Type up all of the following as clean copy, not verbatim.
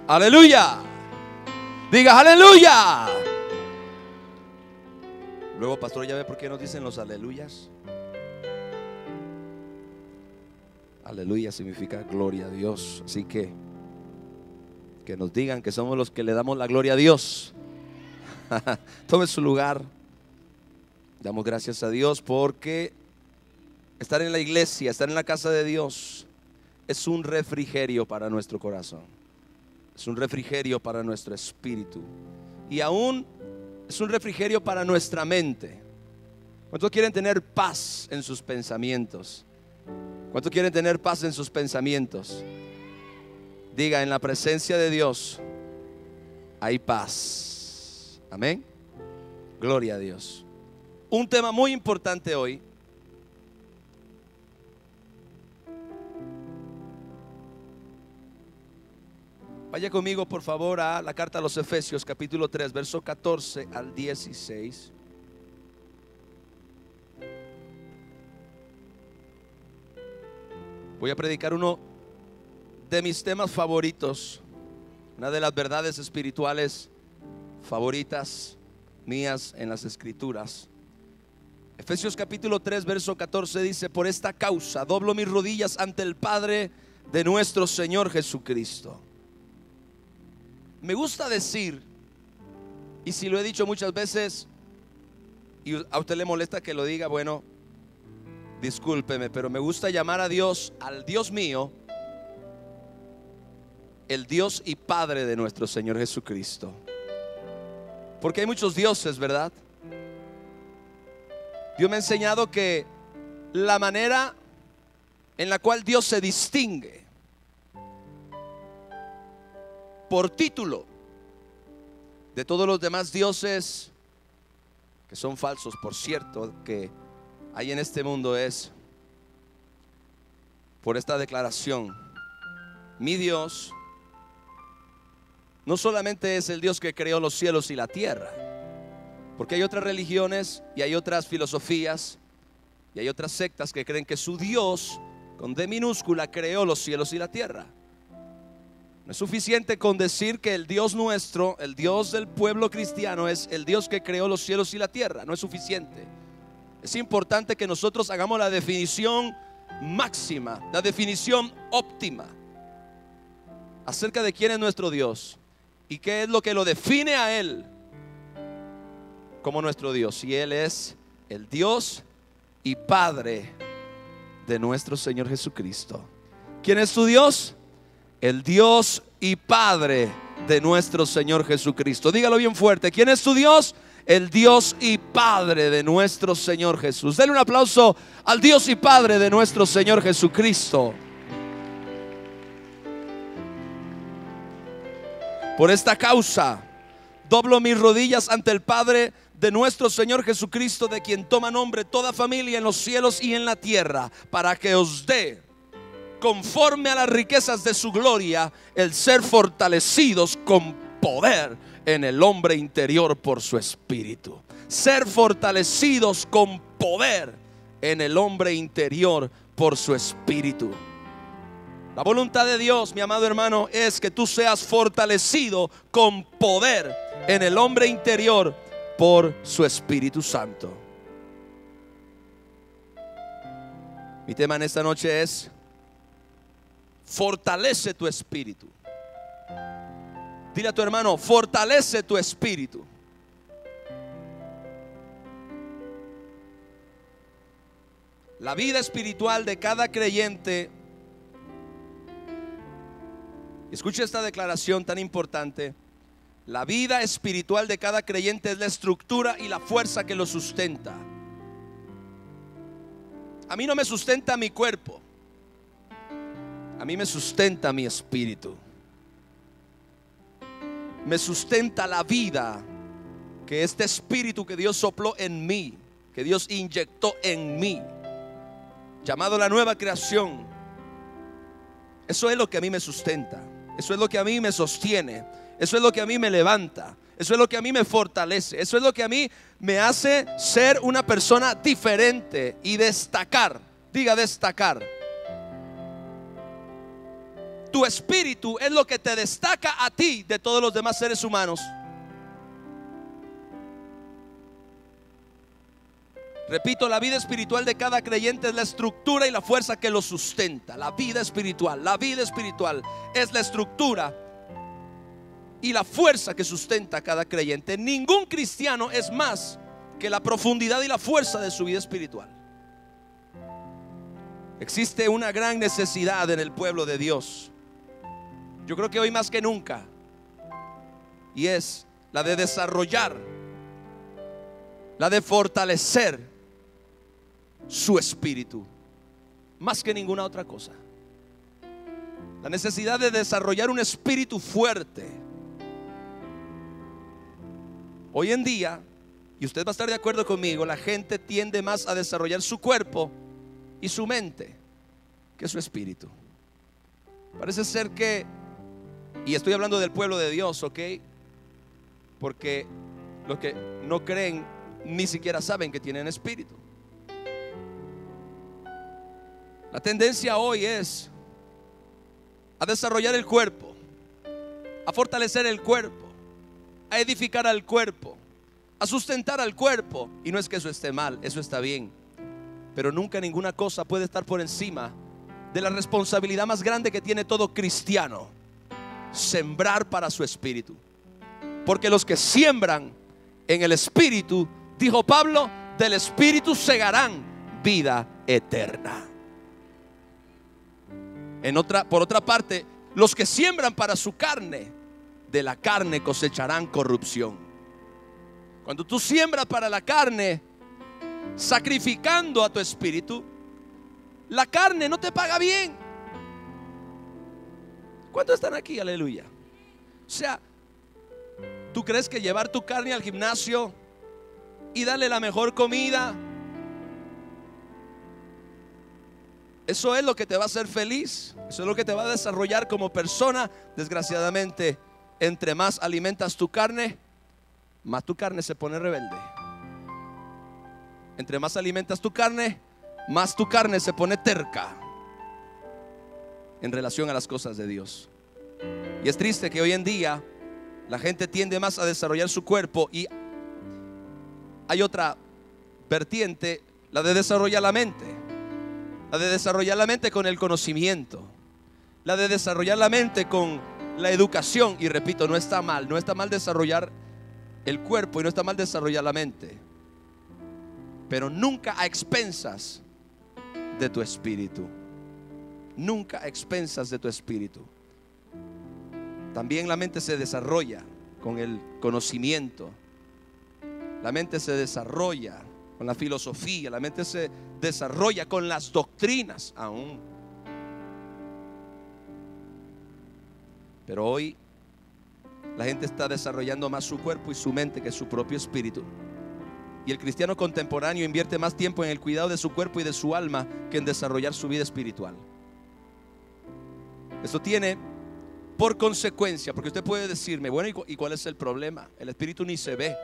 Aleluya. Diga aleluya. Luego, pastor, ¿ya ve por qué nos dicen los aleluyas? Aleluya significa gloria a Dios. Así que nos digan que somos los que le damos la gloria a Dios. Tome su lugar. Damos gracias a Dios porque estar en la iglesia, estar en la casa de Dios es un refrigerio para nuestro corazón. Es un refrigerio para nuestro espíritu. Y aún es un refrigerio para nuestra mente. ¿Cuántos quieren tener paz en sus pensamientos? ¿Cuántos quieren tener paz en sus pensamientos? Diga, en la presencia de Dios hay paz. Amén. Gloria a Dios. Un tema muy importante hoy. Vaya conmigo por favor a la carta a los Efesios capítulo 3 verso 14 al 16. Voy a predicar uno de mis temas favoritos, una de las verdades espirituales favoritas mías en las escrituras. Efesios capítulo 3 verso 14 dice: por esta causa doblo mis rodillas ante el Padre de nuestro Señor Jesucristo. Me gusta decir, y si lo he dicho muchas veces y a usted le molesta que lo diga, bueno, discúlpeme, pero me gusta llamar a Dios, al Dios mío, el Dios y Padre de nuestro Señor Jesucristo. Porque hay muchos dioses, ¿verdad? Dios me ha enseñado que la manera en la cual Dios se distingue por título de todos los demás dioses, que son falsos, por cierto, que hay en este mundo, es por esta declaración: mi Dios no solamente es el Dios que creó los cielos y la tierra, porque hay otras religiones y hay otras filosofías y hay otras sectas que creen que su Dios, con D minúscula, creó los cielos y la tierra. No es suficiente con decir que el Dios nuestro, el Dios del pueblo cristiano, es el Dios que creó los cielos y la tierra. No es suficiente. Es importante que nosotros hagamos la definición máxima, la definición óptima acerca de quién es nuestro Dios y qué es lo que lo define a Él como nuestro Dios. Y Él es el Dios y Padre de nuestro Señor Jesucristo. ¿Quién es tu Dios? El Dios y Padre de nuestro Señor Jesucristo. Dígalo bien fuerte. ¿Quién es tu Dios? El Dios y Padre de nuestro Señor Jesús. Denle un aplauso al Dios y Padre de nuestro Señor Jesucristo. Por esta causa doblo mis rodillas ante el Padre de nuestro Señor Jesucristo, de quien toma nombre toda familia en los cielos y en la tierra, para que os dé, conforme a las riquezas de su gloria, el ser fortalecidos con poder en el hombre interior por su espíritu. Ser fortalecidos con poder en el hombre interior por su espíritu. La voluntad de Dios, mi amado hermano, es que tú seas fortalecido con poder en el hombre interior por su Espíritu Santo. Mi tema en esta noche es: fortalece tu espíritu. Dile a tu hermano: fortalece tu espíritu. La vida espiritual de cada creyente, escuche esta declaración tan importante: la vida espiritual de cada creyente es la estructura y la fuerza que lo sustenta. A mí no me sustenta mi cuerpo, a mí me sustenta mi espíritu. Me sustenta la vida que este espíritu que Dios sopló en mí, que Dios inyectó en mí, llamado la nueva creación. Eso es lo que a mí me sustenta. Eso es lo que a mí me sostiene. Eso es lo que a mí me levanta. Eso es lo que a mí me fortalece. Eso es lo que a mí me hace ser una persona diferente y destacar. Diga destacar. Tu espíritu es lo que te destaca a ti de todos los demás seres humanos. Repito, la vida espiritual de cada creyente es la estructura y la fuerza que lo sustenta. La vida espiritual es la estructura y la fuerza que sustenta a cada creyente. Ningún cristiano es más que la profundidad y la fuerza de su vida espiritual. Existe una gran necesidad en el pueblo de Dios, yo creo que hoy más que nunca, y es la de desarrollar, la de fortalecer su espíritu, más que ninguna otra cosa. La necesidad de desarrollar un espíritu fuerte. Hoy en día, y usted va a estar de acuerdo conmigo, la gente tiende más a desarrollar su cuerpo y su mente que su espíritu. Parece ser que, y estoy hablando del pueblo de Dios, ¿ok? Porque los que no creen ni siquiera saben que tienen espíritu. La tendencia hoy es a desarrollar el cuerpo, a fortalecer el cuerpo, a edificar al cuerpo, a sustentar al cuerpo. Y no es que eso esté mal, eso está bien, pero nunca ninguna cosa puede estar por encima de la responsabilidad más grande que tiene todo cristiano: sembrar para su espíritu. Porque los que siembran en el espíritu, dijo Pablo, del espíritu segarán vida eterna. Por otra parte, los que siembran para su carne, de la carne cosecharán corrupción. Cuando tú siembras para la carne, sacrificando a tu espíritu, la carne no te paga bien. ¿Cuántos están aquí? Aleluya. O sea, ¿tú crees que llevar tu carne al gimnasio y darle la mejor comida, eso es lo que te va a hacer feliz? Eso es lo que te va a desarrollar como persona. Desgraciadamente, entre más alimentas tu carne, más tu carne se pone rebelde. Entre más alimentas tu carne, más tu carne se pone terca en relación a las cosas de Dios. Y es triste que hoy en día la gente tiende más a desarrollar su cuerpo, y hay otra vertiente, la de desarrollar la mente. La de desarrollar la mente con el conocimiento, la de desarrollar la mente con la educación. Y repito, no está mal desarrollar el cuerpo y no está mal desarrollar la mente, pero nunca a expensas de tu espíritu. Nunca a expensas de tu espíritu. También la mente se desarrolla con el conocimiento. La mente se desarrolla con la filosofía. La mente se desarrolla con las doctrinas aún. Pero hoy la gente está desarrollando más su cuerpo y su mente que su propio espíritu. Y el cristiano contemporáneo invierte más tiempo en el cuidado de su cuerpo y de su alma que en desarrollar su vida espiritual. Esto tiene por consecuencia, porque usted puede decirme, bueno, ¿y cuál es el problema? El espíritu ni se ve.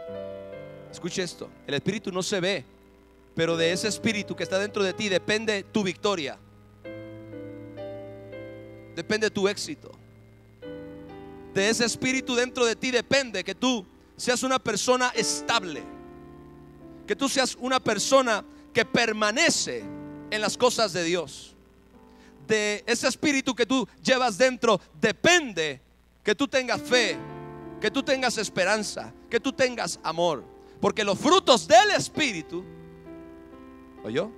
Escuche esto, el espíritu no se ve, pero de ese espíritu que está dentro de ti depende tu victoria, depende tu éxito. De ese espíritu dentro de ti depende que tú seas una persona estable, que tú seas una persona que permanece en las cosas de Dios. De ese espíritu que tú llevas dentro depende que tú tengas fe, que tú tengas esperanza, que tú tengas amor. Porque los frutos del espíritu, ¿oyó?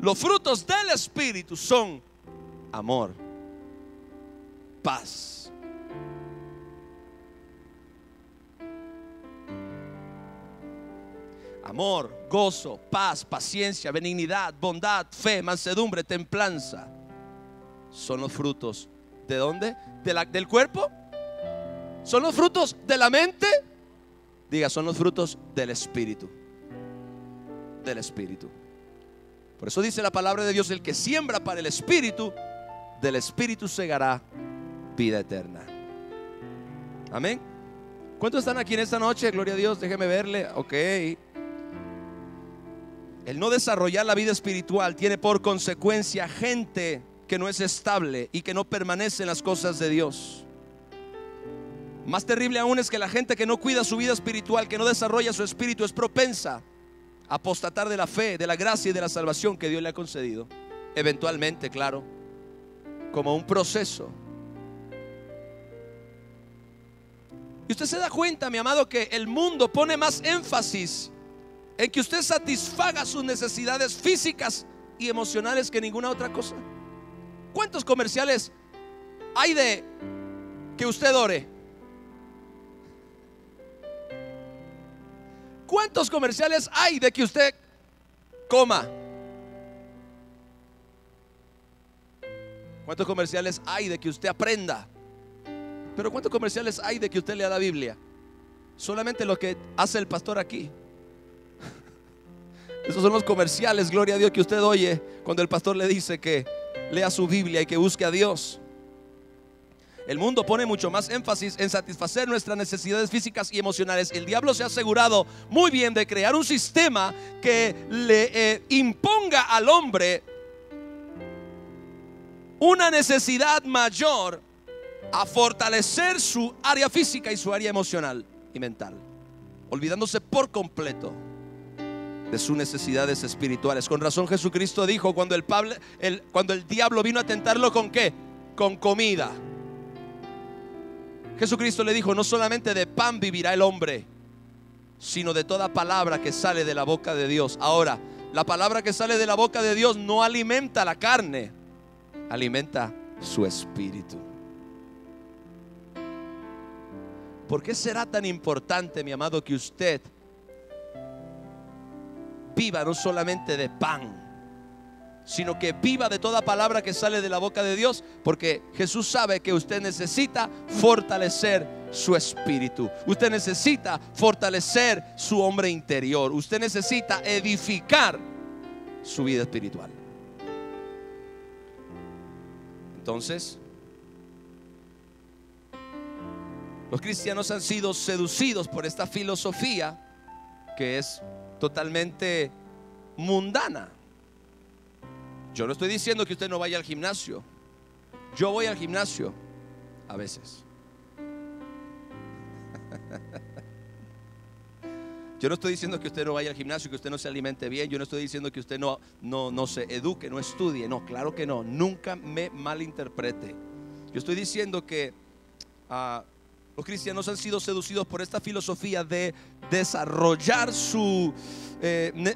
Los frutos del espíritu son amor, paz, amor, gozo, paz, paciencia, benignidad, bondad, fe, mansedumbre, templanza. Son los frutos ¿de dónde? ¿Del cuerpo? ¿Son los frutos de la mente? Diga, son los frutos del espíritu. Del espíritu. Por eso dice la palabra de Dios: el que siembra para el espíritu, del espíritu segará vida eterna. Amén. ¿Cuántos están aquí en esta noche? Gloria a Dios, déjeme verle. Ok. El no desarrollar la vida espiritual tiene por consecuencia gente que no es estable y que no permanece en las cosas de Dios. Más terrible aún es que la gente que no cuida su vida espiritual, que no desarrolla su espíritu, es propensa a apostatar de la fe, de la gracia y de la salvación que Dios le ha concedido. Eventualmente, claro, como un proceso. Y usted se da cuenta, mi amado, que el mundo pone más énfasis en que usted satisfaga sus necesidades físicas y emocionales que ninguna otra cosa. ¿Cuántos comerciales hay de que usted ore? ¿Cuántos comerciales hay de que usted coma? ¿Cuántos comerciales hay de que usted aprenda? Pero ¿cuántos comerciales hay de que usted lea la Biblia? Solamente lo que hace el pastor aquí. Esos son los comerciales, gloria a Dios, que usted oye cuando el pastor le dice que lea su Biblia y que busque a Dios. El mundo pone mucho más énfasis en satisfacer nuestras necesidades físicas y emocionales. El diablo se ha asegurado muy bien de crear un sistema que le imponga al hombre una necesidad mayor a fortalecer su área física y su área emocional y mental, olvidándose por completo de sus necesidades espirituales. Con razón Jesucristo dijo cuando el diablo vino a tentarlo, ¿con qué? Con comida. Jesucristo le dijo: no solamente de pan vivirá el hombre, sino de toda palabra que sale de la boca de Dios. Ahora, la palabra que sale de la boca de Dios no alimenta la carne, alimenta su espíritu. ¿Por qué será tan importante, mi amado, que usted viva no solamente de pan, sino que viva de toda palabra que sale de la boca de Dios? Porque Jesús sabe que usted necesita fortalecer su espíritu. Usted necesita fortalecer su hombre interior. Usted necesita edificar su vida espiritual. Entonces, los cristianos han sido seducidos por esta filosofía que es totalmente mundana. Yo no estoy diciendo que usted no vaya al gimnasio. Yo voy al gimnasio a veces. Yo no estoy diciendo que usted no vaya al gimnasio, que usted no se alimente bien. Yo no estoy diciendo que usted no se eduque, no estudie. No, claro que no. Nunca me malinterprete. Yo estoy diciendo que los cristianos han sido seducidos por esta filosofía de desarrollar de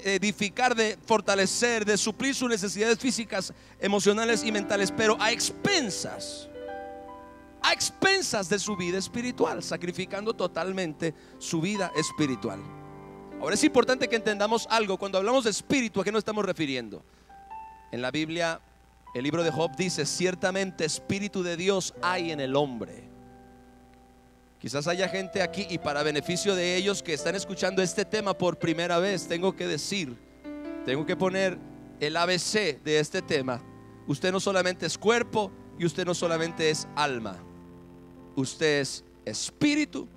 edificar, de fortalecer, de suplir sus necesidades físicas, emocionales y mentales, pero a expensas de su vida espiritual, sacrificando totalmente su vida espiritual. Ahora es importante que entendamos algo. Cuando hablamos de espíritu, ¿a qué nos estamos refiriendo? En la Biblia, el libro de Job dice: ciertamente espíritu de Dios hay en el hombre. Quizás haya gente aquí, y para beneficio de ellos que están escuchando este tema por primera vez, tengo que poner el ABC de este tema. Usted no solamente es cuerpo y usted no solamente es alma. Usted es espíritu,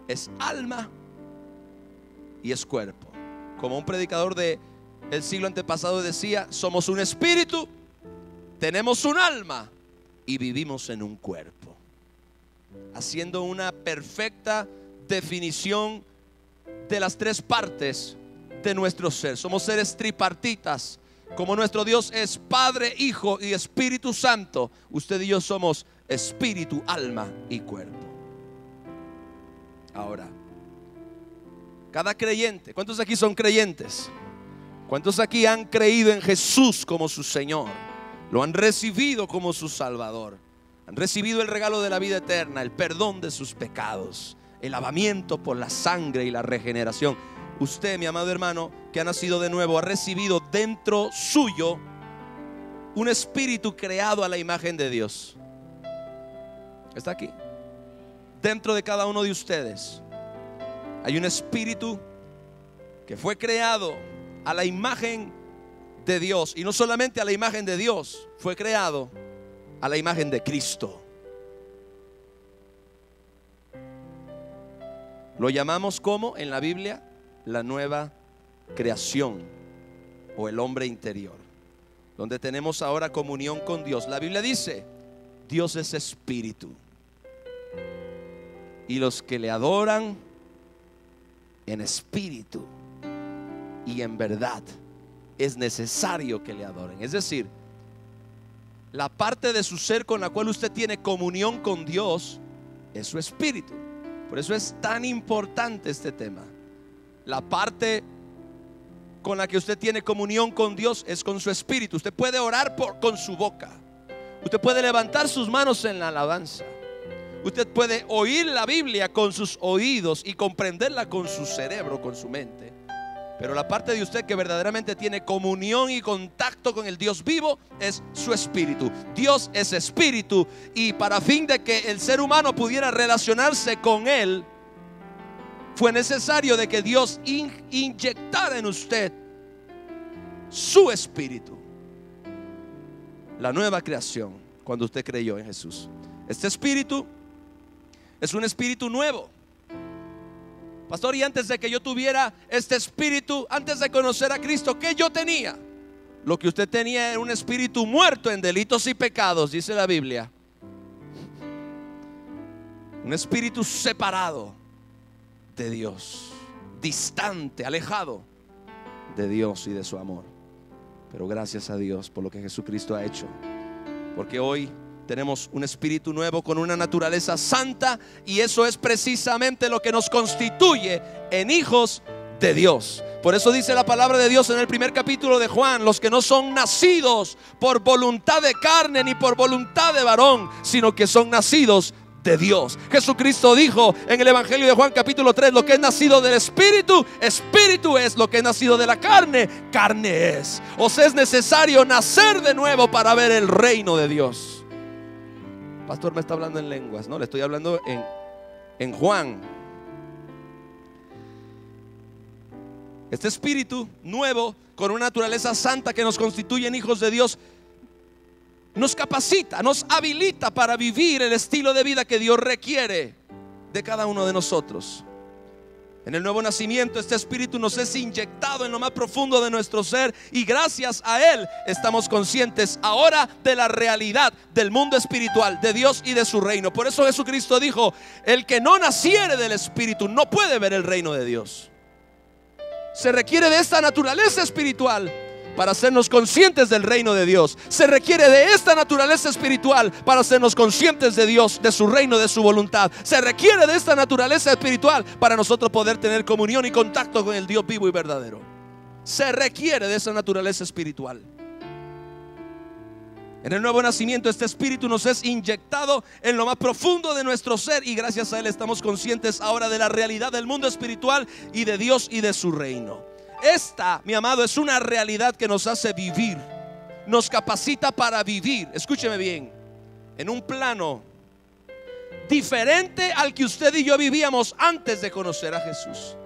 es alma y es cuerpo. Como un predicador del siglo antepasado decía: somos un espíritu, tenemos un alma y vivimos en un cuerpo, haciendo una perfecta definición de las tres partes de nuestro ser. Somos seres tripartitas. Como nuestro Dios es Padre, Hijo y Espíritu Santo, usted y yo somos espíritu, alma y cuerpo. Ahora, cada creyente, ¿cuántos aquí son creyentes? ¿Cuántos aquí han creído en Jesús como su Señor? Lo han recibido como su Salvador. Han recibido el regalo de la vida eterna, el perdón de sus pecados, el lavamiento por la sangre y la regeneración. Usted, mi amado hermano, que ha nacido de nuevo, ha recibido dentro suyo un espíritu creado a la imagen de Dios. Está aquí. Dentro de cada uno de ustedes hay un espíritu que fue creado a la imagen de Dios. Y no solamente a la imagen de Dios, fue creado a la imagen de Cristo. Lo llamamos como en la Biblia la nueva creación o el hombre interior. donde tenemos ahora comunión con Dios. La Biblia dice: Dios es espíritu, y los que le adoran en espíritu y en verdad es necesario que le adoren. Es decir, la parte de su ser con la cual usted tiene comunión con Dios es su espíritu. Por eso es tan importante este tema. La parte con la que usted tiene comunión con Dios es con su espíritu. Usted puede orar con su boca, usted puede levantar sus manos en la alabanza, usted puede oír la Biblia con sus oídos y comprenderla con su cerebro, con su mente. Pero la parte de usted que verdaderamente tiene comunión y contacto con el Dios vivo es su espíritu. Dios es espíritu, y para fin de que el ser humano pudiera relacionarse con Él, fue necesario de que Dios inyectara en usted su espíritu. La nueva creación, cuando usted creyó en Jesús. Este espíritu es un espíritu nuevo. Pastor, y antes de que yo tuviera este espíritu, antes de conocer a Cristo, ¿qué yo tenía? Lo que usted tenía era un espíritu muerto en delitos y pecados, dice la Biblia. Un espíritu separado de Dios, distante, alejado de Dios y de su amor. Pero gracias a Dios por lo que Jesucristo ha hecho, porque hoy tenemos un espíritu nuevo con una naturaleza santa, y eso es precisamente lo que nos constituye en hijos de Dios. Por eso dice la palabra de Dios en el primer capítulo de Juan: los que no son nacidos por voluntad de carne ni por voluntad de varón, sino que son nacidos de Dios. Jesucristo dijo en el Evangelio de Juan capítulo 3: lo que es nacido del Espíritu, Espíritu es; lo que es nacido de la carne, carne es. O sea, es necesario nacer de nuevo para ver el reino de Dios. Pastor, me está hablando en lenguas. No, le estoy hablando en Juan. Este espíritu nuevo con una naturaleza santa que nos constituye en hijos de Dios nos capacita, nos habilita para vivir el estilo de vida que Dios requiere de cada uno de nosotros. En el nuevo nacimiento, este espíritu nos es inyectado en lo más profundo de nuestro ser, y gracias a él estamos conscientes ahora de la realidad del mundo espiritual, de Dios y de su reino. Por eso Jesucristo dijo: el que no naciere del espíritu no puede ver el reino de Dios. Se requiere de esta naturaleza espiritual para hacernos conscientes del reino de Dios. Se requiere de esta naturaleza espiritual para hacernos conscientes de Dios, de su reino, de su voluntad. Se requiere de esta naturaleza espiritual para nosotros poder tener comunión y contacto con el Dios vivo y verdadero. Se requiere de esa naturaleza espiritual. En el nuevo nacimiento, este espíritu nos es inyectado en lo más profundo de nuestro ser, y gracias a él estamos conscientes ahora de la realidad del mundo espiritual y de Dios y de su reino. Esta, mi amado, es una realidad que nos hace vivir, nos capacita para vivir, escúcheme bien, en un plano diferente al que usted y yo vivíamos antes de conocer a Jesús.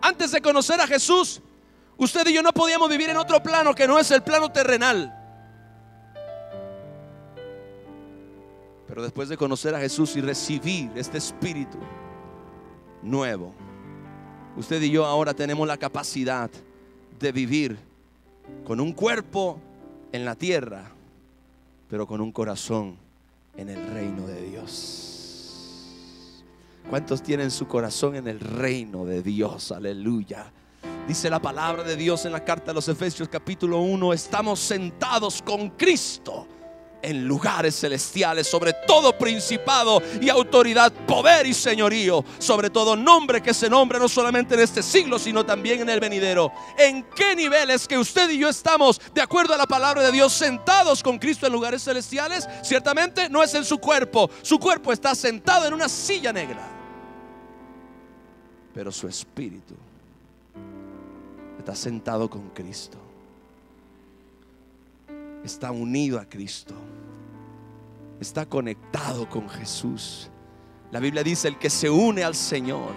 Antes de conocer a Jesús, usted y yo no podíamos vivir en otro plano que no es el plano terrenal. Pero después de conocer a Jesús y recibir este espíritu nuevo, usted y yo ahora tenemos la capacidad de vivir con un cuerpo en la tierra, pero con un corazón en el reino de Dios. ¿Cuántos tienen su corazón en el reino de Dios? Aleluya. Dice la palabra de Dios en la carta a los Efesios capítulo 1: estamos sentados con Cristo en lugares celestiales, sobre todo principado y autoridad, poder y señorío, sobre todo nombre que se nombre, no solamente en este siglo, sino también en el venidero. ¿En qué nivel es que usted y yo estamos, de acuerdo a la palabra de Dios, sentados con Cristo en lugares celestiales? Ciertamente no es en su cuerpo. Su cuerpo está sentado en una silla negra, pero su espíritu está sentado con Cristo, está unido a Cristo, está conectado con Jesús. La Biblia dice: el que se une al Señor,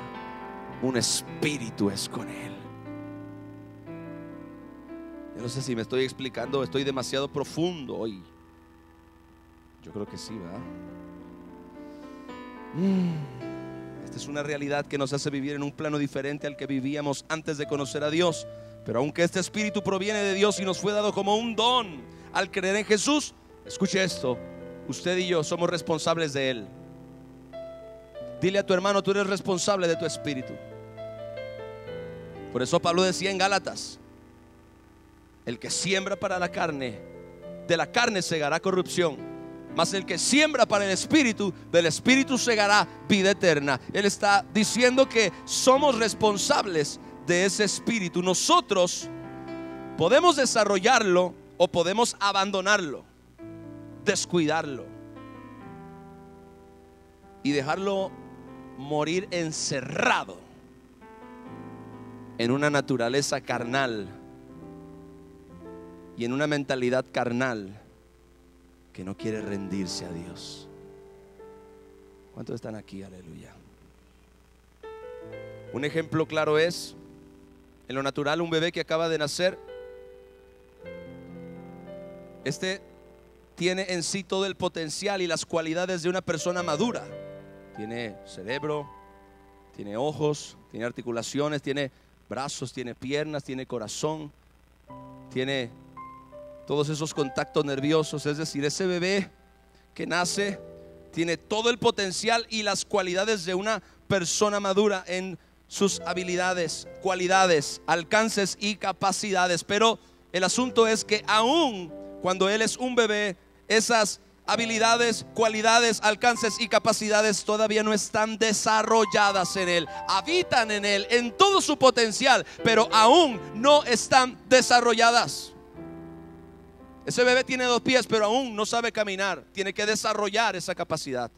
un espíritu es con Él. Yo no sé si me estoy explicando, estoy demasiado profundo hoy. Yo creo que sí, ¿verdad? Esta es una realidad que nos hace vivir en un plano diferente al que vivíamos antes de conocer a Dios. Pero aunque este espíritu proviene de Dios y nos fue dado como un don, al creer en Jesús, escuche esto, usted y yo somos responsables de él. Dile a tu hermano, tú eres responsable de tu espíritu. Por eso Pablo decía en Gálatas: el que siembra para la carne, de la carne segará corrupción, mas el que siembra para el espíritu, del espíritu segará vida eterna. Él está diciendo que somos responsables de ese espíritu. Nosotros podemos desarrollarlo o podemos abandonarlo, descuidarlo y dejarlo morir encerrado en una naturaleza carnal y en una mentalidad carnal que no quiere rendirse a Dios. ¿Cuántos están aquí? Aleluya. Un ejemplo claro es, en lo natural, un bebé que acaba de nacer, este tiene en sí todo el potencial y las cualidades de una persona madura. Tiene cerebro, tiene ojos, tiene articulaciones, tiene brazos, tiene piernas, tiene corazón, tiene todos esos contactos nerviosos. Es decir, ese bebé que nace tiene todo el potencial y las cualidades de una persona madura en sus habilidades, cualidades, alcances y capacidades. Pero el asunto es que aún cuando él es un bebé, esas habilidades, cualidades, alcances y capacidades todavía no están desarrolladas en él. Habitan en él en todo su potencial, pero aún no están desarrolladas. Ese bebé tiene 2 pies, pero aún no sabe caminar. Tiene que desarrollar esa capacidad.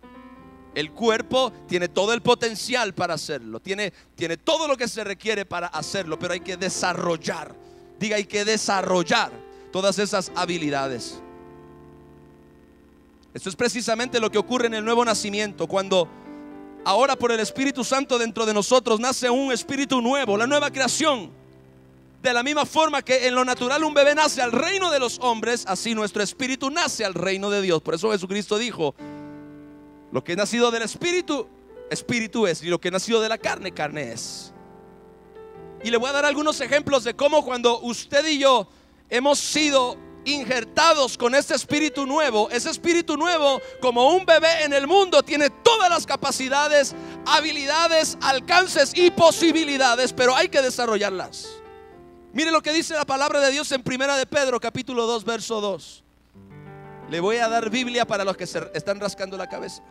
El cuerpo tiene todo el potencial para hacerlo, tiene todo lo que se requiere para hacerlo, pero hay que desarrollar. Diga, hay que desarrollar todas esas habilidades. Esto es precisamente lo que ocurre en el nuevo nacimiento, cuando ahora por el Espíritu Santo dentro de nosotros nace un espíritu nuevo, la nueva creación. De la misma forma que en lo natural un bebé nace al reino de los hombres, así nuestro espíritu nace al reino de Dios. Por eso Jesucristo dijo: lo que es nacido del espíritu, espíritu es, y lo que es nacido de la carne, carne es. Y le voy a dar algunos ejemplos de cómo cuando usted y yo hemos sido injertados con este espíritu nuevo, ese espíritu nuevo, como un bebé en el mundo, tiene todas las capacidades, habilidades, alcances y posibilidades, pero hay que desarrollarlas. Mire lo que dice la palabra de Dios en Primera de Pedro, capítulo 2, verso 2. Le voy a dar Biblia para los que se están rascando la cabeza.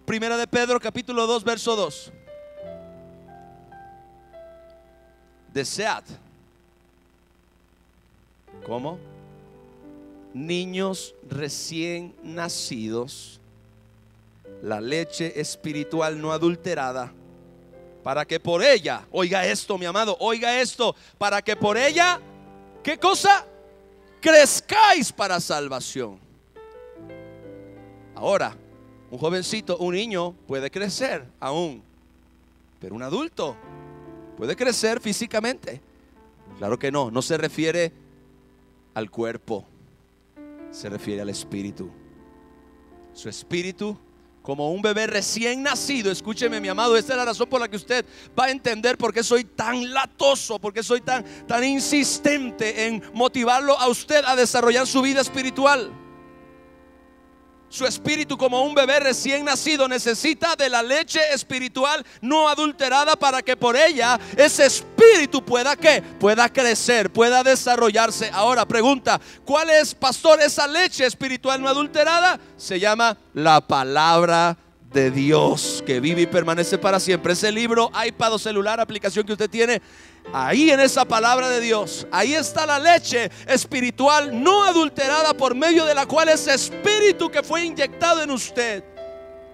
Primera de Pedro, capítulo 2, verso 2. Desead, ¿cómo? Niños recién nacidos, la leche espiritual no adulterada, para que por ella, oiga esto, mi amado, oiga esto, para que por ella, ¿qué cosa? Crezcáis para salvación. Ahora, un jovencito, un niño puede crecer aún, pero un adulto puede crecer físicamente. Claro que no, no se refiere al cuerpo, se refiere al espíritu. Su espíritu, como un bebé recién nacido. Escúcheme, mi amado, esta es la razón por la que usted va a entender por qué soy tan latoso, por qué soy tan insistente en motivarlo a usted a desarrollar su vida espiritual. Su espíritu, como un bebé recién nacido, necesita de la leche espiritual no adulterada, para que por ella ese espíritu pueda ¿qué? Pueda crecer, pueda desarrollarse. Ahora pregunta, ¿cuál es, pastor, esa leche espiritual no adulterada? Se llama la palabra de Dios, que vive y permanece para siempre. Ese libro, iPad o celular, aplicación que usted tiene, ahí en esa palabra de Dios, ahí está la leche espiritual no adulterada, por medio de la cual ese espíritu que fue inyectado en usted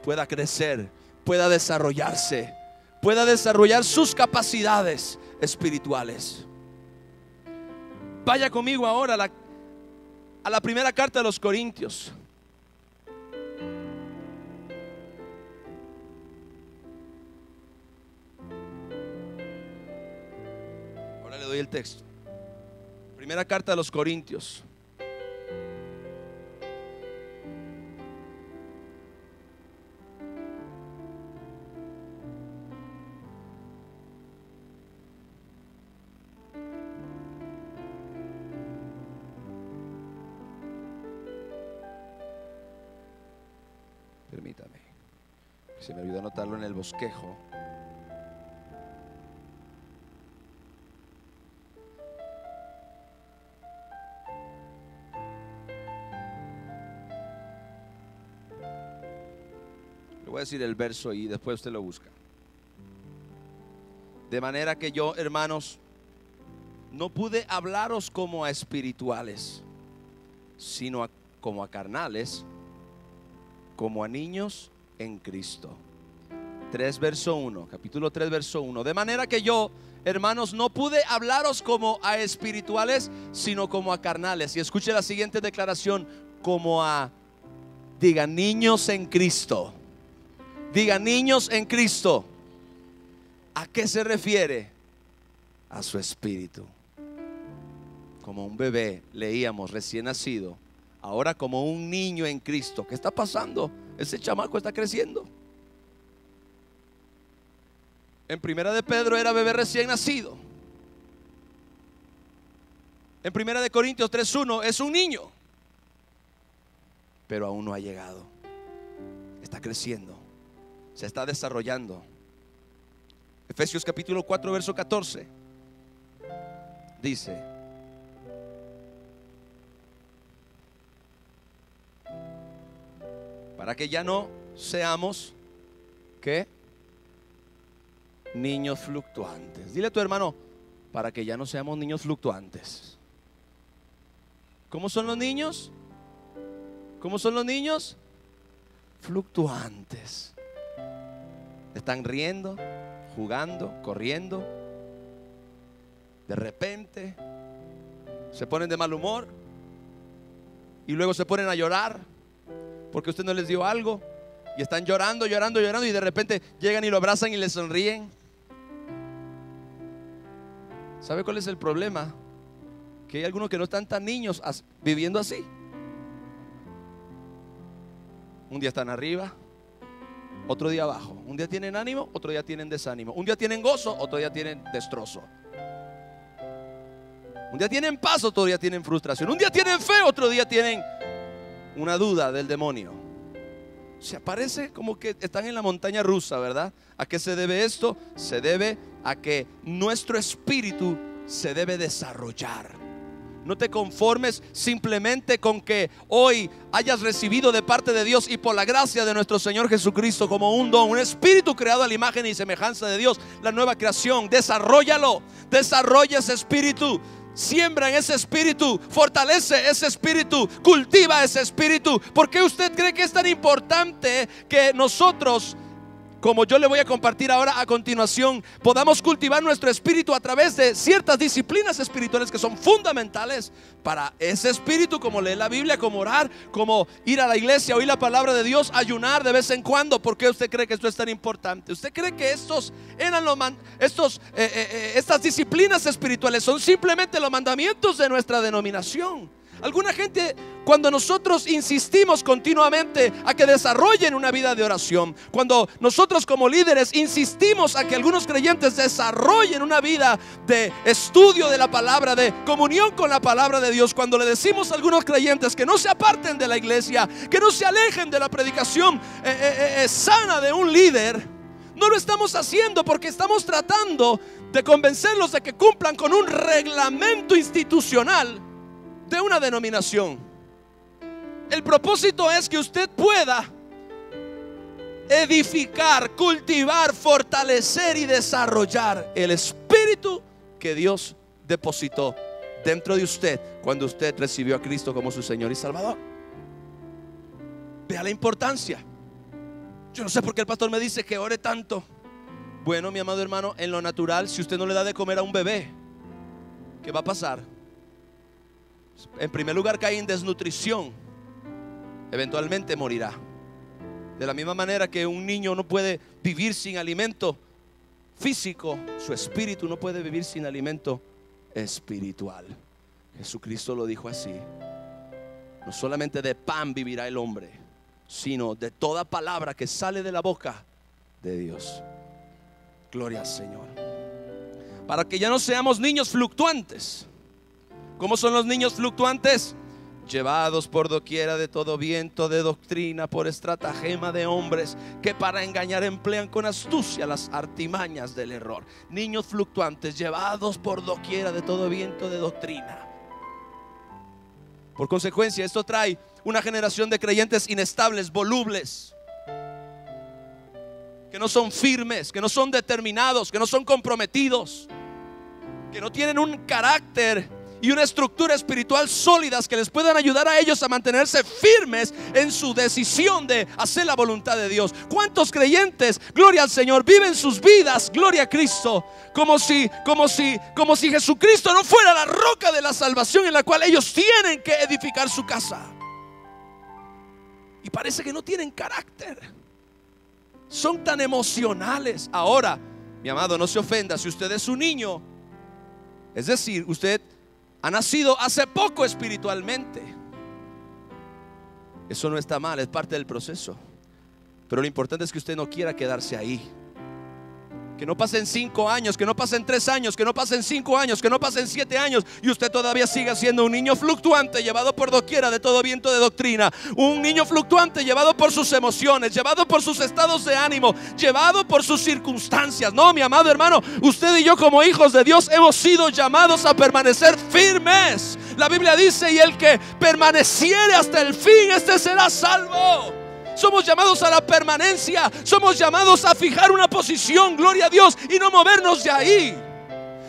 pueda crecer, pueda desarrollarse, pueda desarrollar sus capacidades espirituales. Vaya conmigo ahora a la primera carta de los Corintios. Le doy el texto. Primera carta de los Corintios. Se me olvidó anotarlo en el bosquejo. Le voy a decir el verso y después usted lo busca. De manera que yo, hermanos, no pude hablaros como a espirituales, sino como a carnales, como a niños en Cristo. 3 verso 1, capítulo 3 verso 1. De manera que yo, hermanos, no pude hablaros como a espirituales, sino como a carnales. Y escuche la siguiente declaración: como a, diga, niños en Cristo. Diga, niños en Cristo. ¿A qué se refiere? A su espíritu. Como un bebé, leíamos, recién nacido. Ahora como un niño en Cristo. ¿Qué está pasando? Ese chamaco está creciendo. En Primera de Pedro era bebé recién nacido. En Primera de Corintios 3:1 es un niño, pero aún no ha llegado. Está creciendo, se está desarrollando. Efesios capítulo 4 verso 14 dice: para que ya no seamos, ¿qué? Niños fluctuantes. Dile a tu hermano: para que ya no seamos niños fluctuantes. ¿Cómo son los niños? ¿Cómo son los niños? Fluctuantes. Están riendo, jugando, corriendo. De repente se ponen de mal humor y luego se ponen a llorar porque usted no les dio algo, y están llorando, llorando, llorando, y de repente llegan y lo abrazan y le sonríen. ¿Sabe cuál es el problema? Que hay algunos que no están tan niños viviendo así. Un día están arriba, otro día abajo. Un día tienen ánimo, otro día tienen desánimo. Un día tienen gozo, otro día tienen destrozo. Un día tienen paz, otro día tienen frustración. Un día tienen fe, otro día tienen una duda del demonio. Se parece como que están en la montaña rusa, ¿verdad? ¿A qué se debe esto? Se debe a que nuestro espíritu se debe desarrollar. No te conformes simplemente con que hoy hayas recibido de parte de Dios y por la gracia de nuestro Señor Jesucristo como un don, un espíritu creado a la imagen y semejanza de Dios, la nueva creación. Desarróllalo, desarrolla ese espíritu. Siembra en ese espíritu, fortalece ese espíritu, cultiva ese espíritu. ¿Por qué usted cree que es tan importante que nosotros, como yo le voy a compartir ahora a continuación, podamos cultivar nuestro espíritu a través de ciertas disciplinas espirituales que son fundamentales para ese espíritu, como leer la Biblia, como orar, como ir a la iglesia, oír la palabra de Dios, ayunar de vez en cuando? ¿Por qué usted cree que esto es tan importante? ¿Usted cree que estas disciplinas espirituales son simplemente los mandamientos de nuestra denominación? Alguna gente, cuando nosotros insistimos continuamente a que desarrollen una vida de oración, cuando nosotros como líderes insistimos a que algunos creyentes desarrollen una vida de estudio de la palabra, de comunión con la palabra de Dios, cuando le decimos a algunos creyentes que no se aparten de la iglesia, que no se alejen de la predicación sana de un líder, no lo estamos haciendo porque estamos tratando de convencerlos de que cumplan con un reglamento institucional de una denominación. El propósito es que usted pueda edificar, cultivar, fortalecer y desarrollar el espíritu que Dios depositó dentro de usted cuando usted recibió a Cristo como su Señor y Salvador. Vea la importancia. Yo no sé por qué el pastor me dice que ore tanto. Bueno, mi amado hermano, en lo natural, si usted no le da de comer a un bebé, ¿qué va a pasar? En primer lugar, cae en desnutrición. Eventualmente morirá. De la misma manera que un niño no puede vivir sin alimento físico, su espíritu no puede vivir sin alimento espiritual. Jesucristo lo dijo así: no solamente de pan vivirá el hombre, sino de toda palabra que sale de la boca de Dios. Gloria al Señor. Para que ya no seamos niños fluctuantes. ¿Cómo son los niños fluctuantes? llevados por doquiera de todo viento de doctrina, por estratagema de hombres que para engañar emplean con astucia las artimañas del error. Niños fluctuantes, llevados por doquiera de todo viento de doctrina. Por consecuencia, esto trae una generación de creyentes inestables, volubles, que no son firmes, que no son determinados, que no son comprometidos, que no tienen un carácter y una estructura espiritual sólidas que les puedan ayudar a ellos a mantenerse firmes en su decisión de hacer la voluntad de Dios. ¿Cuántos creyentes, gloria al Señor, viven sus vidas, gloria a Cristo, como si Jesucristo no fuera la roca de la salvación en la cual ellos tienen que edificar su casa? Y parece que no tienen carácter, son tan emocionales. Ahora, mi amado, no se ofenda si usted es un niño, es decir, usted ha nacido hace poco espiritualmente. Eso no está mal, es parte del proceso. Pero lo importante es que usted no quiera quedarse ahí. Que no pasen 5 años, que no pasen 3 años, que no pasen 5 años, que no pasen 7 años y usted todavía siga siendo un niño fluctuante, llevado por doquiera de todo viento de doctrina. Un niño fluctuante llevado por sus emociones, llevado por sus estados de ánimo, llevado por sus circunstancias. No, mi amado hermano, usted y yo como hijos de Dios hemos sido llamados a permanecer firmes. La Biblia dice: y el que permaneciere hasta el fin, este será salvo. Somos llamados a la permanencia, somos llamados a fijar una posición, gloria a Dios, y no movernos de ahí.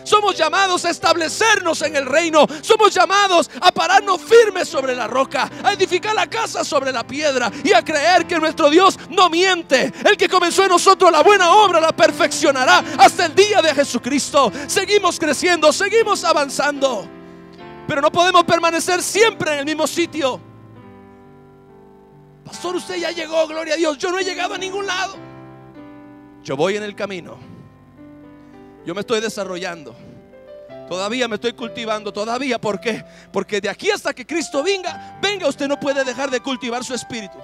Somos llamados a establecernos en el reino. Somos llamados a pararnos firmes sobre la roca, a edificar la casa sobre la piedra y a creer que nuestro Dios no miente. El que comenzó en nosotros la buena obra la perfeccionará hasta el día de Jesucristo. Seguimos creciendo, seguimos avanzando, pero no podemos permanecer siempre en el mismo sitio. Pastor, usted ya llegó, gloria a Dios. Yo no he llegado a ningún lado. Yo voy en el camino. Yo me estoy desarrollando. Todavía me estoy cultivando. Todavía, ¿por qué? Porque de aquí hasta que Cristo venga, usted no puede dejar de cultivar su espíritu.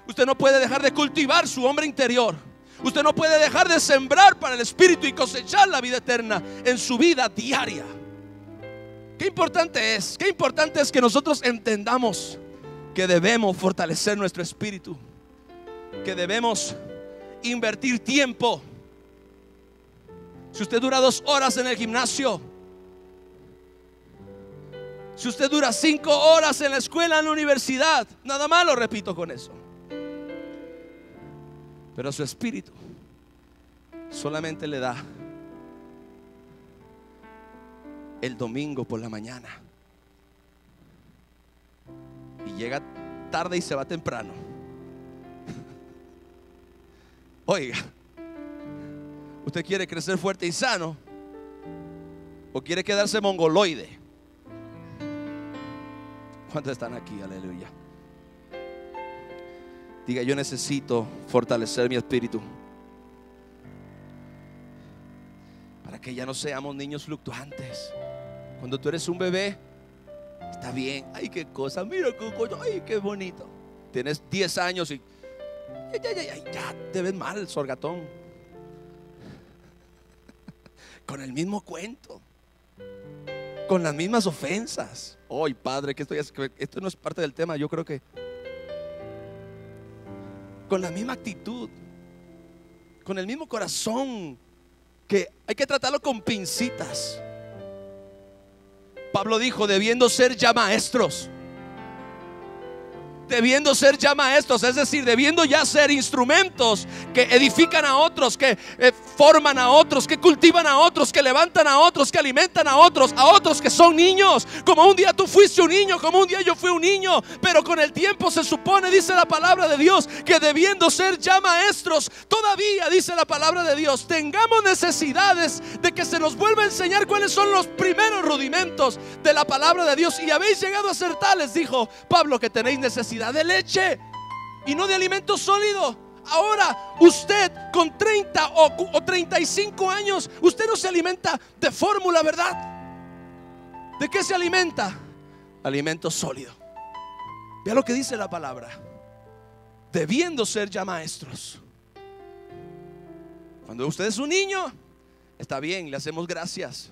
Usted no puede dejar de cultivar su hombre interior. Usted no puede dejar de sembrar para el espíritu y cosechar la vida eterna en su vida diaria. Qué importante es que nosotros entendamos que debemos fortalecer nuestro espíritu, que debemos invertir tiempo. Si usted dura 2 horas en el gimnasio, si usted dura 5 horas en la escuela, en la universidad, nada malo, repito, con eso. Pero su espíritu solamente le da el domingo por la mañana. Y llega tarde y se va temprano. Oiga, ¿usted quiere crecer fuerte y sano o quiere quedarse mongoloide? ¿Cuántos están aquí? Aleluya. Diga: yo necesito fortalecer mi espíritu para que ya no seamos niños fluctuantes. Cuando tú eres un bebé, está bien, ay, qué cosa, mira qué cosa, ay, qué bonito. Tienes 10 años y ya te ves mal, sorgatón. Con el mismo cuento, con las mismas ofensas. Ay, padre, que esto no es parte del tema. Yo creo que con la misma actitud, con el mismo corazón, que hay que tratarlo con pincitas. Pablo dijo: debiendo ser ya maestros. Debiendo ser ya maestros, es decir, debiendo ya ser instrumentos que edifican a otros, que forman a otros, que cultivan a otros, que levantan a otros, que alimentan a otros que son niños. Como un día tú fuiste un niño, como un día yo fui un niño, pero con el tiempo se supone, dice la palabra de Dios, que debiendo ser ya maestros, todavía dice la palabra de Dios, tengamos necesidades de que se nos vuelva a enseñar cuáles son los primeros rudimentos de la palabra de Dios. Y habéis llegado a ser tales, dijo Pablo, que tenéis necesidad de leche y no de alimento sólido. Ahora usted con 30 o 35 años, usted no se alimenta de fórmula, ¿verdad? ¿De qué se alimenta? Alimento sólido. Vea lo que dice la palabra: debiendo ser ya maestros. Cuando usted es un niño, está bien, le hacemos gracias.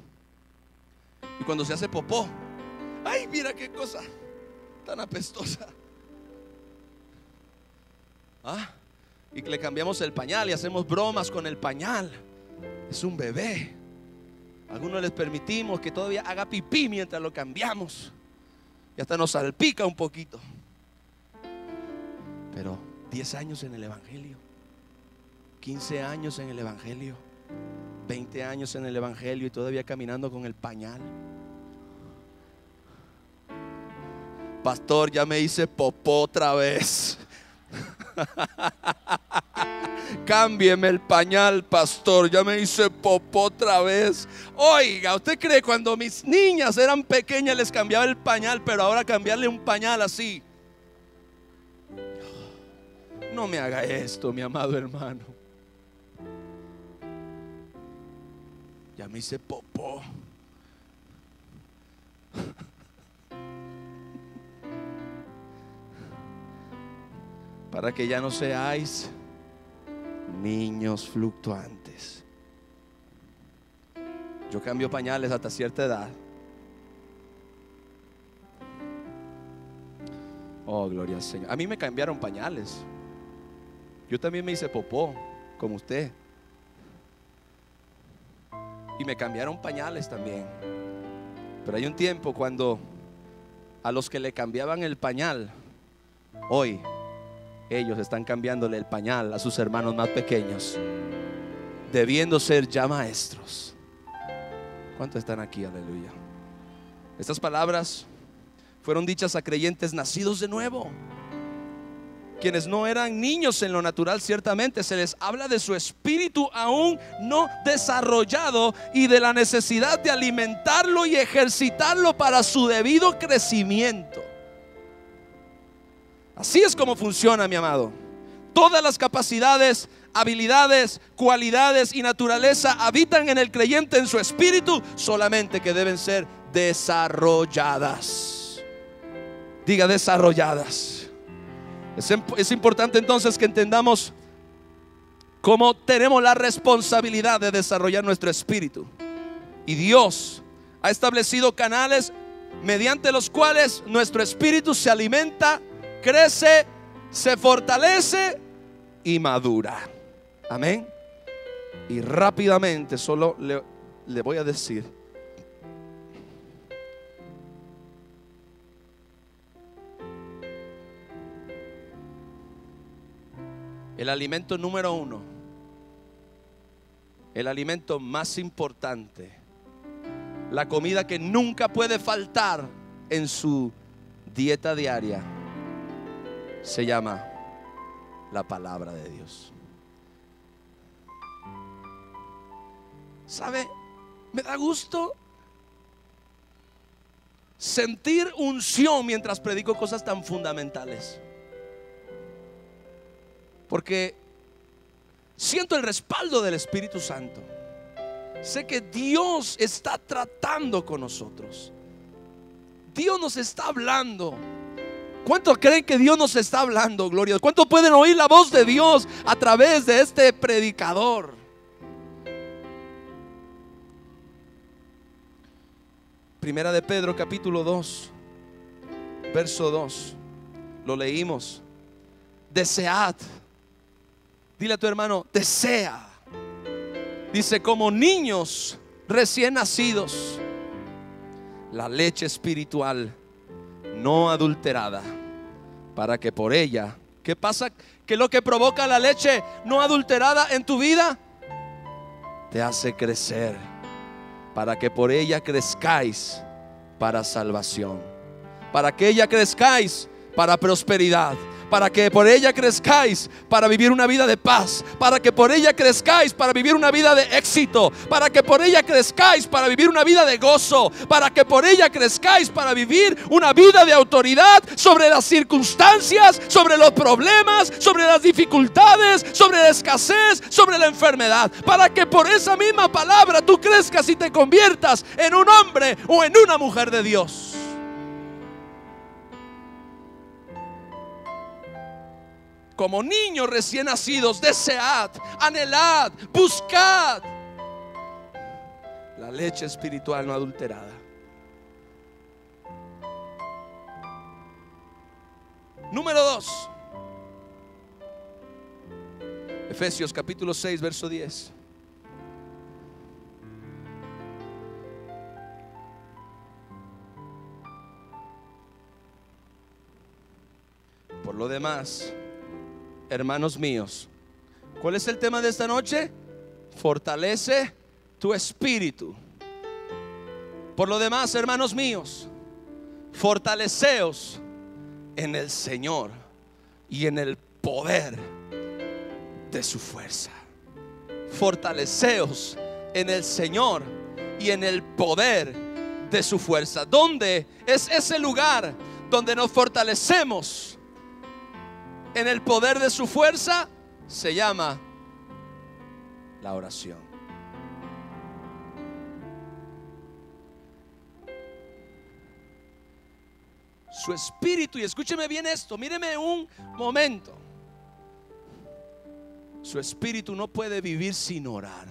Y cuando se hace popó, ay, mira qué cosa, tan apestosa. Y le cambiamos el pañal y hacemos bromas con el pañal. Es un bebé. Algunos les permitimos que todavía haga pipí mientras lo cambiamos y hasta nos salpica un poquito. Pero 10 años en el Evangelio, 15 años en el Evangelio, 20 años en el Evangelio y todavía caminando con el pañal. Pastor, ya me hice popó otra vez. Cámbieme el pañal, pastor, ya me hice popó otra vez. Oiga, ¿usted cree cuando mis niñas eran pequeñas les cambiaba el pañal? Pero ahora cambiarle un pañal así. No me haga esto, mi amado hermano. Ya me hice popó. Para que ya no seáis niños fluctuantes. Yo cambio pañales hasta cierta edad. Oh, gloria al Señor. A mí me cambiaron pañales. Yo también me hice popó, como usted. Y me cambiaron pañales también. Pero hay un tiempo cuando a los que le cambiaban el pañal, hoy ellos están cambiándole el pañal a sus hermanos más pequeños, debiendo ser ya maestros. ¿Cuántos están aquí? Aleluya. Estas palabras fueron dichas a creyentes nacidos de nuevo, quienes no eran niños en lo natural. Ciertamente se les habla de su espíritu aún no desarrollado y de la necesidad de alimentarlo y ejercitarlo para su debido crecimiento. Así es como funciona, mi amado. Todas las capacidades, habilidades, cualidades y naturaleza habitan en el creyente, en su espíritu, solamente que deben ser desarrolladas. Diga, desarrolladas. Es importante entonces que entendamos cómo tenemos la responsabilidad de desarrollar nuestro espíritu. Y Dios ha establecido canales mediante los cuales nuestro espíritu se alimenta, crece, se fortalece y madura. Amén. Y rápidamente solo le voy a decir: el alimento número 1, el alimento más importante, la comida que nunca puede faltar en su dieta diaria, se llama la palabra de Dios. ¿Sabe? Me da gusto sentir unción mientras predico cosas tan fundamentales, porque siento el respaldo del Espíritu Santo. Sé que Dios está tratando con nosotros. Dios nos está hablando. ¿Cuántos creen que Dios nos está hablando? Gloria. ¿Cuántos pueden oír la voz de Dios a través de este predicador? Primera de Pedro, capítulo 2, verso 2. Lo leímos. Desead. Dile a tu hermano, desea. Dice, como niños recién nacidos, la leche espiritual no adulterada, para que por ella, ¿qué pasa? ¿Qué es lo que provoca la leche no adulterada en tu vida? Te hace crecer, para que por ella crezcáis para salvación, para que ella crezcáis para prosperidad, para que por ella crezcáis para vivir una vida de paz, para que por ella crezcáis para vivir una vida de éxito, para que por ella crezcáis para vivir una vida de gozo, para que por ella crezcáis para vivir una vida de autoridad sobre las circunstancias, sobre los problemas, sobre las dificultades, sobre la escasez, sobre la enfermedad, para que por esa misma palabra tú crezcas y te conviertas en un hombre o en una mujer de Dios. Como niños recién nacidos, desead, anhelad, buscad la leche espiritual no adulterada. Número 2. Efesios capítulo 6, verso 10. Por lo demás, hermanos míos, ¿cuál es el tema de esta noche? Fortalece tu espíritu. Por lo demás, hermanos míos, fortaleceos en el Señor y en el poder de su fuerza. Fortaleceos en el Señor y en el poder de su fuerza. ¿Dónde es ese lugar donde nos fortalecemos en el poder de su fuerza? Se llama la oración. Su espíritu, y escúcheme bien esto, míreme un momento. Su espíritu no puede vivir sin orar.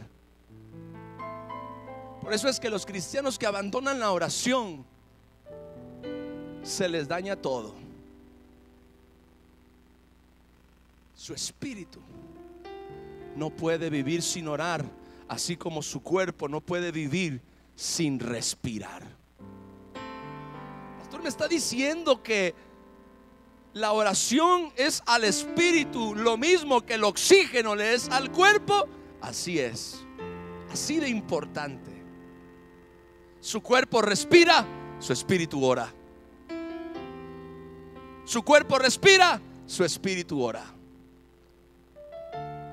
Por eso es que los cristianos que abandonan la oración, se les daña todo. Su espíritu no puede vivir sin orar, así como su cuerpo no puede vivir sin respirar. Pastor, me está diciendo que la oración es al espíritu lo mismo que el oxígeno le es al cuerpo. Así es, así de importante. Su cuerpo respira, su espíritu ora. Su cuerpo respira, su espíritu ora.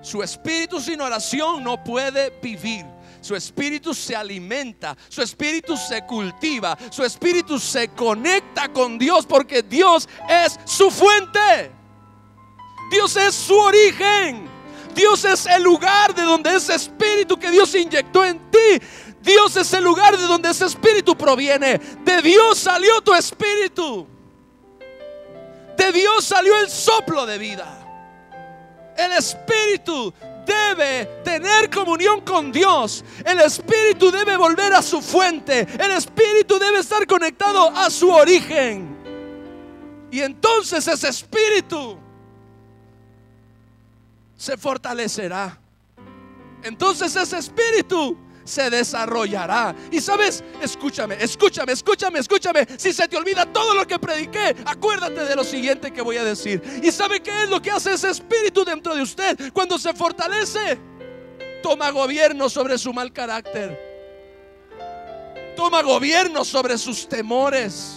Su espíritu sin oración no puede vivir. Su espíritu se alimenta, su espíritu se cultiva, su espíritu se conecta con Dios, porque Dios es su fuente. Dios es su origen. Dios es el lugar de donde ese espíritu que Dios inyectó en ti, Dios es el lugar de donde ese espíritu proviene. De Dios salió tu espíritu. De Dios salió el soplo de vida. El espíritu debe tener comunión con Dios. El espíritu debe volver a su fuente. El espíritu debe estar conectado a su origen. Y entonces ese espíritu se fortalecerá. Entonces ese espíritu se desarrollará. Y sabes, escúchame. Si se te olvida todo lo que prediqué, acuérdate de lo siguiente que voy a decir. ¿Y sabe qué es lo que hace ese espíritu dentro de usted cuando se fortalece? Toma gobierno sobre su mal carácter. Toma gobierno sobre sus temores.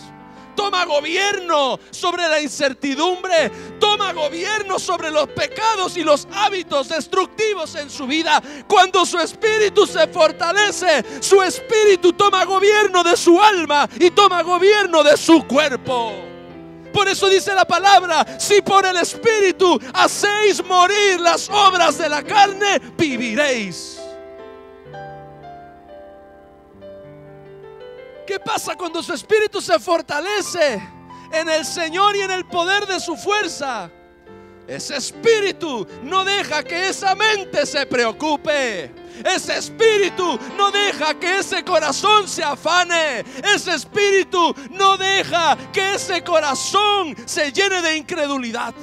Toma gobierno sobre la incertidumbre. Toma gobierno sobre los pecados y los hábitos destructivos en su vida. Cuando su espíritu se fortalece, su espíritu toma gobierno de su alma y toma gobierno de su cuerpo. Por eso dice la palabra: si por el espíritu hacéis morir las obras de la carne, viviréis. ¿Qué pasa cuando su espíritu se fortalece en el Señor y en el poder de su fuerza? Ese espíritu no deja que esa mente se preocupe. Ese espíritu no deja que ese corazón se afane. Ese espíritu no deja que ese corazón se llene de incredulidad.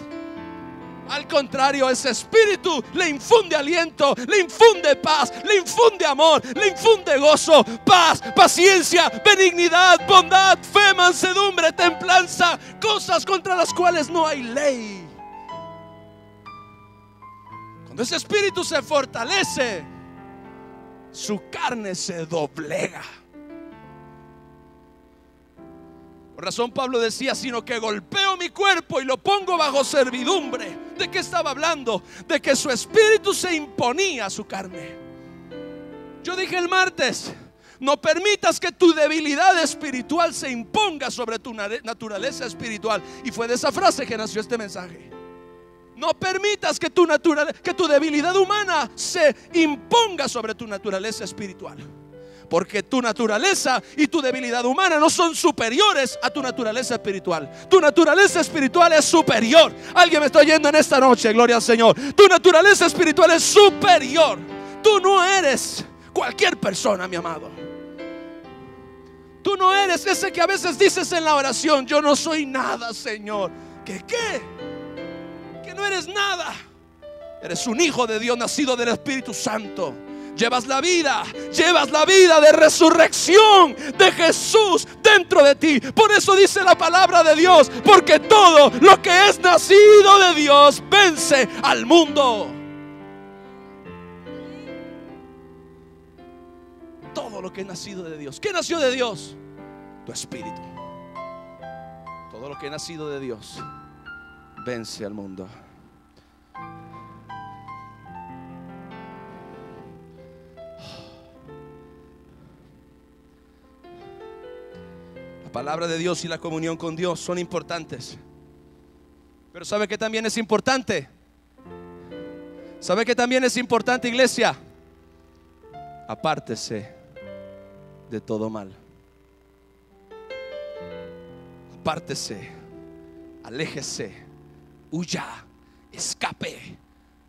Al contrario, ese espíritu le infunde aliento, le infunde paz, le infunde amor, le infunde gozo, paz, paciencia, benignidad, bondad, fe, mansedumbre, templanza, cosas contra las cuales no hay ley. Cuando ese espíritu se fortalece, su carne se doblega. Por razón Pablo decía: sino que golpeo mi cuerpo y lo pongo bajo servidumbre. ¿De qué estaba hablando? De que su espíritu se imponía a su carne. Yo dije el martes: no permitas que tu debilidad espiritual se imponga sobre tu naturaleza espiritual. Y fue de esa frase que nació este mensaje. No permitas que tu debilidad humana se imponga sobre tu naturaleza espiritual. Porque tu naturaleza y tu debilidad humana no son superiores a tu naturaleza espiritual. Tu naturaleza espiritual es superior. Alguien me está oyendo en esta noche, gloria al Señor. Tu naturaleza espiritual es superior. Tú no eres cualquier persona, mi amado. Tú no eres ese que a veces dices en la oración: yo no soy nada, Señor. ¿Que qué? Que no eres nada. Eres un hijo de Dios, nacido del Espíritu Santo. Llevas la vida de resurrección de Jesús dentro de ti. Por eso dice la palabra de Dios, porque todo lo que es nacido de Dios vence al mundo. Todo lo que es nacido de Dios. ¿Qué nació de Dios? Tu espíritu. Todo lo que es nacido de Dios vence al mundo. La palabra de Dios y la comunión con Dios son importantes. Pero ¿sabe qué también es importante? ¿Sabe qué también es importante, iglesia? Apártese de todo mal. Apártese, aléjese, huya, escape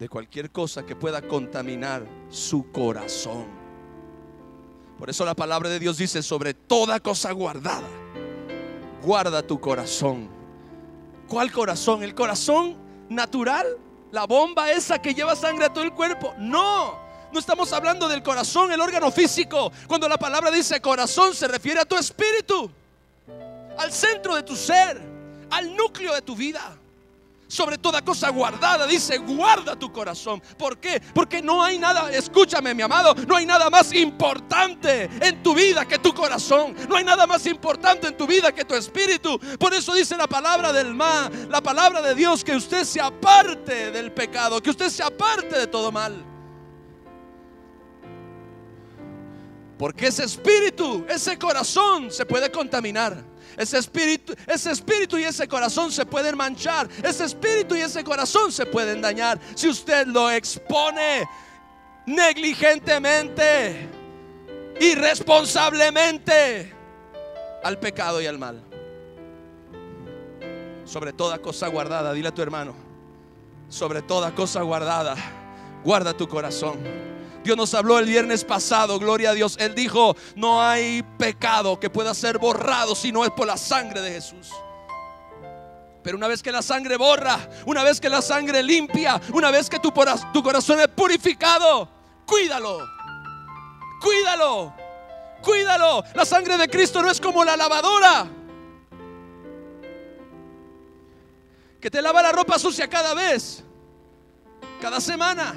de cualquier cosa que pueda contaminar su corazón. Por eso la palabra de Dios dice: sobre toda cosa guardada, guarda tu corazón. ¿Cuál corazón? ¿El corazón natural? ¿La bomba esa que lleva sangre a todo el cuerpo? No, no estamos hablando del corazón, el órgano físico. Cuando la palabra dice corazón, se refiere a tu espíritu, al centro de tu ser, al núcleo de tu vida. Sobre toda cosa guardada, dice, guarda tu corazón. ¿Por qué? Porque no hay nada, escúchame mi amado, no hay nada más importante en tu vida que tu corazón. No hay nada más importante en tu vida que tu espíritu. Por eso dice la palabra la palabra de Dios, que usted se aparte del pecado, que usted se aparte de todo mal. Porque ese espíritu, ese corazón se puede contaminar. Ese espíritu y ese corazón se pueden manchar. Ese espíritu y ese corazón se pueden dañar si usted lo expone negligentemente, irresponsablemente al pecado y al mal. Sobre toda cosa guardada, dile a tu hermano: sobre toda cosa guardada, guarda tu corazón. Dios nos habló el viernes pasado, gloria a Dios. Él dijo: no hay pecado que pueda ser borrado si no es por la sangre de Jesús. Pero una vez que la sangre borra, una vez que la sangre limpia, una vez que tu corazón es purificado, cuídalo, cuídalo, cuídalo. La sangre de Cristo no es como la lavadora que te lava la ropa sucia cada vez, cada semana,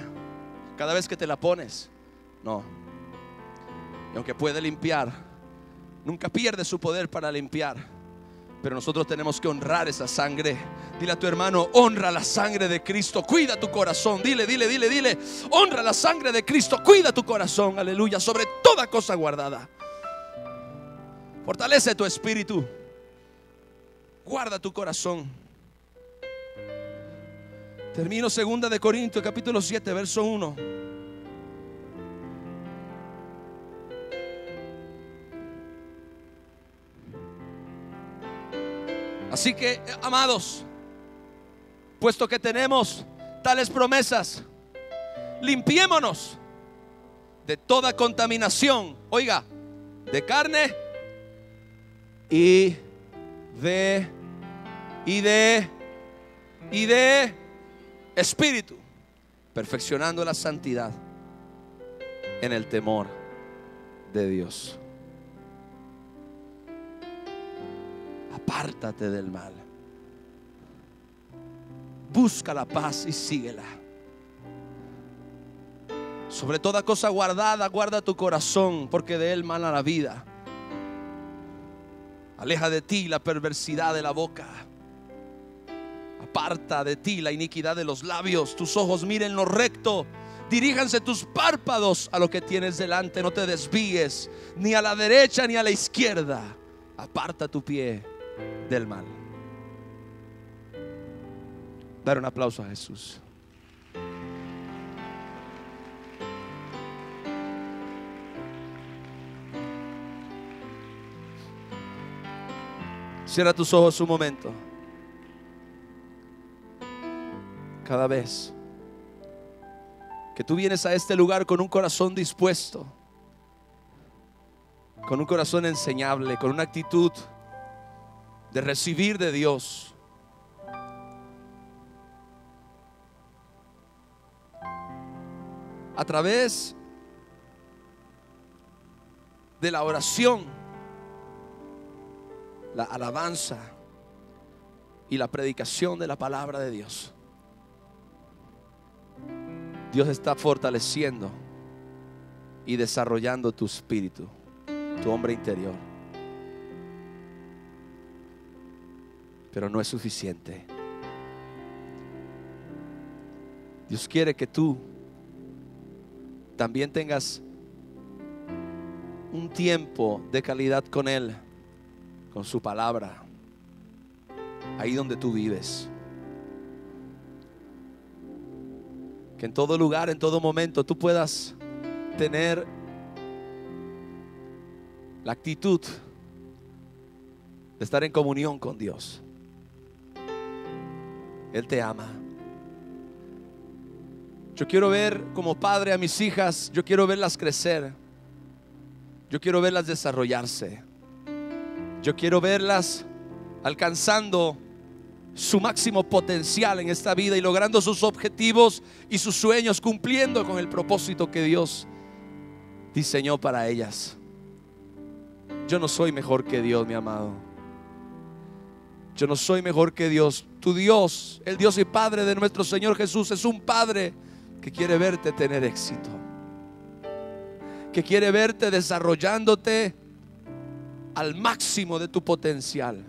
cada vez que te la pones. No. Y aunque puede limpiar, nunca pierde su poder para limpiar. Pero nosotros tenemos que honrar esa sangre. Dile a tu hermano: honra la sangre de Cristo, cuida tu corazón. Dile: honra la sangre de Cristo, cuida tu corazón. Aleluya. Sobre toda cosa guardada, fortalece tu espíritu, guarda tu corazón. Termino 2 de Corintios capítulo 7 verso 1. Así que, amados, puesto que tenemos tales promesas, limpiémonos de toda contaminación, oiga, de carne y de espíritu, perfeccionando la santidad en el temor de Dios. Apártate del mal, busca la paz y síguela. Sobre toda cosa guardada, guarda tu corazón, porque de él mana la vida. Aleja de ti la perversidad de la boca, aparta de ti la iniquidad de los labios. Tus ojos miren lo recto, diríjanse tus párpados a lo que tienes delante. No te desvíes ni a la derecha ni a la izquierda. Aparta tu pie del mal. Dar un aplauso a Jesús. Cierra tus ojos un momento. Cada vez que tú vienes a este lugar con un corazón dispuesto, con un corazón enseñable, con una actitud de recibir de Dios, a través de la oración, la alabanza y la predicación de la palabra de Dios, Dios está fortaleciendo y desarrollando tu espíritu, tu hombre interior. Pero no es suficiente. Dios quiere que tú también tengas un tiempo de calidad con Él, con su palabra, ahí donde tú vives. Que en todo lugar, en todo momento, tú puedas tener la actitud de estar en comunión con Dios. Él te ama. Yo quiero ver como padre a mis hijas, yo quiero verlas crecer, yo quiero verlas desarrollarse, yo quiero verlas alcanzando su máximo potencial en esta vida y logrando sus objetivos y sus sueños, cumpliendo con el propósito que Dios diseñó para ellas. Yo no soy mejor que Dios, mi amado. Yo no soy mejor que Dios. Tu Dios, el Dios y Padre de nuestro Señor Jesús, es un Padre que quiere verte tener éxito, que quiere verte desarrollándote al máximo de tu potencial,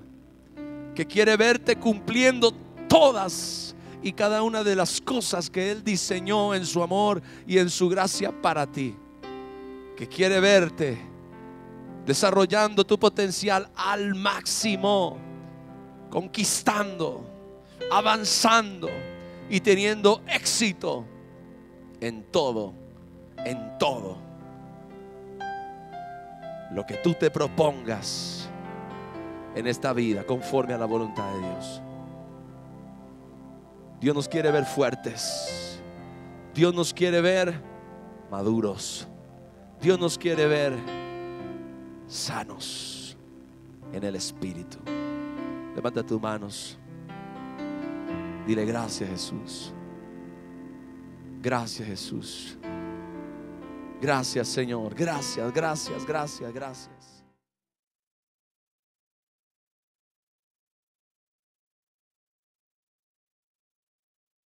que quiere verte cumpliendo todas y cada una de las cosas que Él diseñó en su amor y en su gracia para ti, que quiere verte desarrollando tu potencial al máximo, conquistando, avanzando y teniendo éxito en todo lo que tú te propongas en esta vida, conforme a la voluntad de Dios. Dios nos quiere ver fuertes. Dios nos quiere ver maduros. Dios nos quiere ver sanos en el espíritu. Levanta tus manos. Dile: gracias, Jesús. Gracias, Jesús. Gracias, Señor. Gracias, gracias, gracias, gracias.